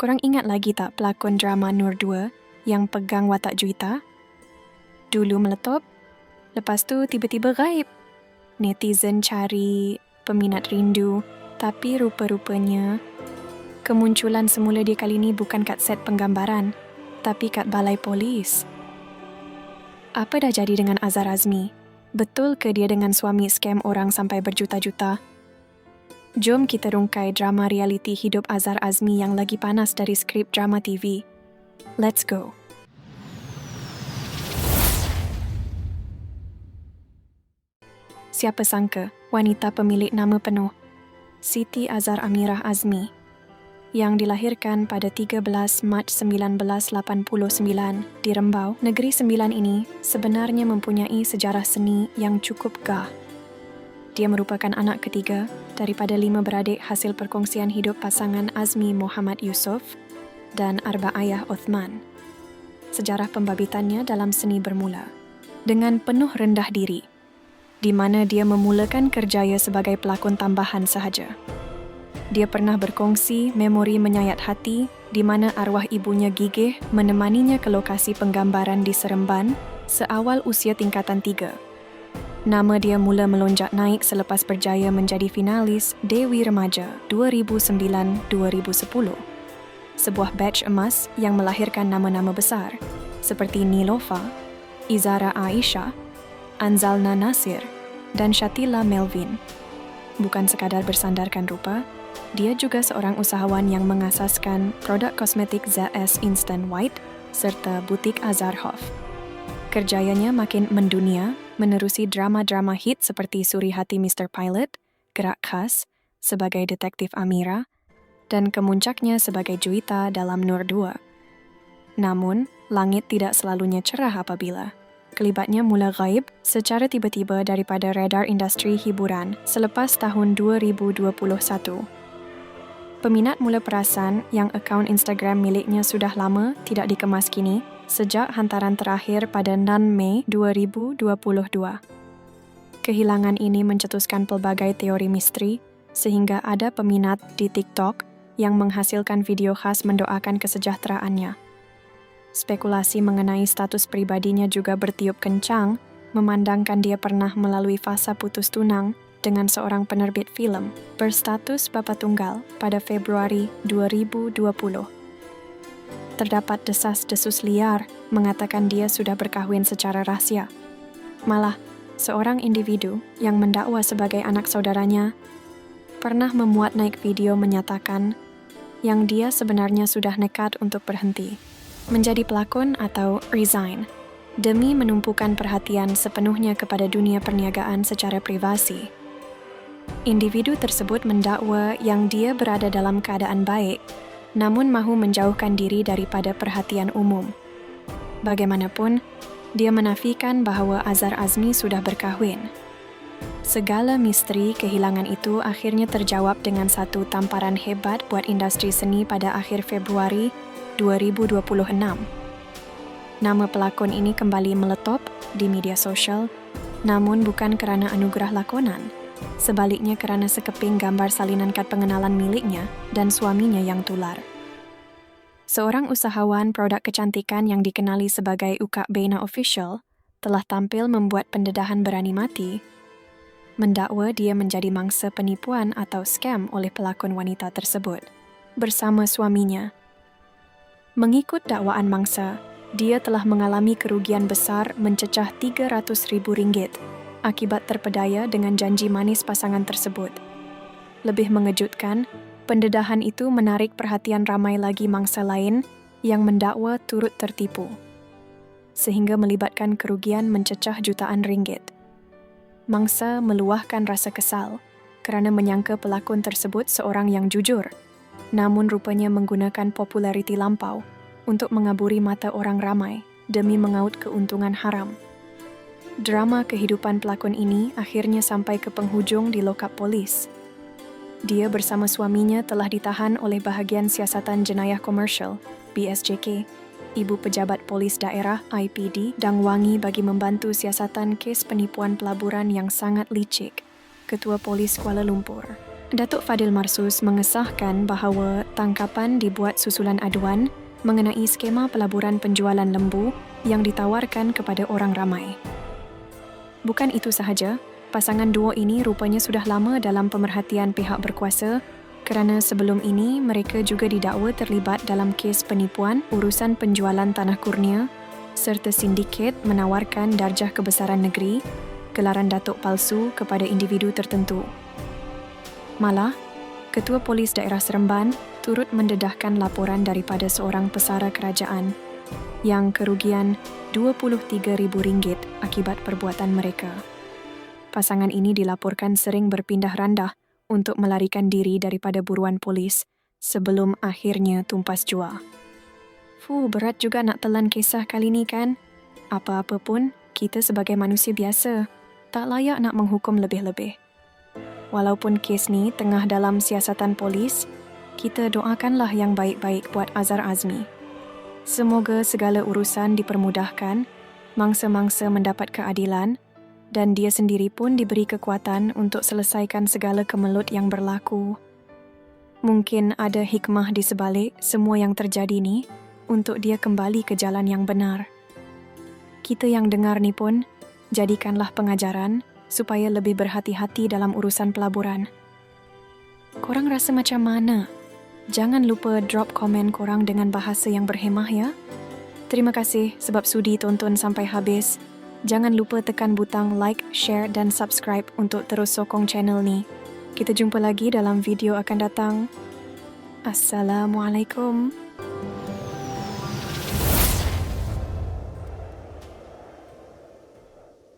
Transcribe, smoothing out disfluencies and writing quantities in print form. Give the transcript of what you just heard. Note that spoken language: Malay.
Korang ingat lagi tak pelakon drama Nur 2 yang pegang watak Juwita? Dulu meletop, lepas tu tiba-tiba gaib. Netizen cari, peminat rindu, tapi rupa-rupanya kemunculan semula dia kali ni bukan kat set penggambaran, tapi kat balai polis. Apa dah jadi dengan Azhar Azmi? Betul ke dia dengan suami scam orang sampai berjuta-juta? Jom kita rungkai drama realiti hidup Azhar Azmi yang lagi panas dari skrip drama TV. Let's go. Siapa sangka wanita pemilik nama penuh Siti Azhar Amirah Azmi yang dilahirkan pada 13 Mac 1989 di Rembau, Negeri Sembilan ini sebenarnya mempunyai sejarah seni yang cukup gah. Dia merupakan anak ketiga daripada 5 beradik hasil perkongsian hidup pasangan Azmi Muhammad Yusof dan arba ayah Othman. Sejarah pembabitannya dalam seni bermula dengan penuh rendah diri, di mana dia memulakan kerjaya sebagai pelakon tambahan sahaja. Dia pernah berkongsi memori menyayat hati di mana arwah ibunya gigih menemaninya ke lokasi penggambaran di Seremban seawal usia tingkatan 3. Nama dia mula melonjak naik selepas berjaya menjadi finalis Dewi Remaja 2009-2010. Sebuah batch emas yang melahirkan nama-nama besar seperti Nilofa, Izara Aisyah, Anzalna Nasir dan Shatila Melvin. Bukan sekadar bersandarkan rupa, dia juga seorang usahawan yang mengasaskan produk kosmetik ZS Instant White serta butik Azharhof. Kerjayanya makin mendunia, menerusi drama-drama hit seperti Suri Hati Mr. Pilot, Gerak Khas sebagai detektif Amira, dan kemuncaknya sebagai Juwita dalam Nur 2. Namun, langit tidak selalunya cerah apabila kelibatnya mula gaib secara tiba-tiba daripada radar industri hiburan selepas tahun 2021. Peminat mula perasan yang akaun Instagram miliknya sudah lama tidak dikemas kini sejak hantaran terakhir pada 6 Mei 2022. Kehilangan ini mencetuskan pelbagai teori misteri sehingga ada peminat di TikTok yang menghasilkan video khas mendoakan kesejahteraannya. Spekulasi mengenai status pribadinya juga bertiup kencang, memandangkan dia pernah melalui fasa putus tunang dengan seorang penerbit filem berstatus bapa tunggal pada Februari 2020. Terdapat desas-desus liar mengatakan dia sudah berkahwin secara rahsia. Malah, seorang individu yang mendakwa sebagai anak saudaranya pernah memuat naik video menyatakan yang dia sebenarnya sudah nekat untuk berhenti menjadi pelakon atau resign demi menumpukan perhatian sepenuhnya kepada dunia perniagaan secara privasi. Individu tersebut mendakwa yang dia berada dalam keadaan baik namun mahu menjauhkan diri daripada perhatian umum. Bagaimanapun, dia menafikan bahawa Azhar Azmi sudah berkahwin. Segala misteri kehilangan itu akhirnya terjawab dengan satu tamparan hebat buat industri seni pada akhir Februari 2026. Nama pelakon ini kembali meletop di media sosial, namun bukan kerana anugerah lakonan, sebaliknya kerana sekeping gambar salinan kad pengenalan miliknya dan suaminya yang tular. Seorang usahawan produk kecantikan yang dikenali sebagai Ukak Beina Official telah tampil membuat pendedahan berani mati, mendakwa dia menjadi mangsa penipuan atau scam oleh pelakon wanita tersebut bersama suaminya. Mengikut dakwaan mangsa, dia telah mengalami kerugian besar mencecah RM300,000 akibat terpedaya dengan janji manis pasangan tersebut. Lebih mengejutkan, pendedahan itu menarik perhatian ramai lagi mangsa lain yang mendakwa turut tertipu, sehingga melibatkan kerugian mencecah jutaan ringgit. Mangsa meluahkan rasa kesal kerana menyangka pelakon tersebut seorang yang jujur, namun rupanya menggunakan populariti lampau untuk mengaburi mata orang ramai demi mengaut keuntungan haram. Drama kehidupan pelakon ini akhirnya sampai ke penghujung di lokap polis. Dia bersama suaminya telah ditahan oleh Bahagian Siasatan Jenayah Komersial, BSJK, Ibu Pejabat Polis Daerah, IPD, Dangwangi bagi membantu siasatan kes penipuan pelaburan yang sangat licik, Ketua Polis Kuala Lumpur, Datuk Fadil Marsus mengesahkan bahawa tangkapan dibuat susulan aduan mengenai skema pelaburan penjualan lembu yang ditawarkan kepada orang ramai. Bukan itu sahaja, pasangan duo ini rupanya sudah lama dalam pemerhatian pihak berkuasa kerana sebelum ini mereka juga didakwa terlibat dalam kes penipuan urusan penjualan tanah kurnia serta sindiket menawarkan darjah kebesaran negeri, gelaran datuk palsu kepada individu tertentu. Malah, Ketua Polis Daerah Seremban turut mendedahkan laporan daripada seorang pesara kerajaan yang kerugian RM23,000 akibat perbuatan mereka. Pasangan ini dilaporkan sering berpindah randah untuk melarikan diri daripada buruan polis sebelum akhirnya tumpas jua. Berat juga nak telan kisah kali ni kan? Apa-apa pun, kita sebagai manusia biasa tak layak nak menghukum lebih-lebih. Walaupun kes ni tengah dalam siasatan polis, kita doakanlah yang baik-baik buat Azhar Azmi. Semoga segala urusan dipermudahkan, mangsa-mangsa mendapat keadilan dan dia sendiri pun diberi kekuatan untuk selesaikan segala kemelut yang berlaku. Mungkin ada hikmah di sebalik semua yang terjadi ni untuk dia kembali ke jalan yang benar. Kita yang dengar ni pun, jadikanlah pengajaran supaya lebih berhati-hati dalam urusan pelaburan. Korang rasa macam mana? Jangan lupa drop komen korang dengan bahasa yang berhemah ya. Terima kasih sebab sudi tonton sampai habis. Jangan lupa tekan butang like, share dan subscribe untuk terus sokong channel ni. Kita jumpa lagi dalam video akan datang. Assalamualaikum.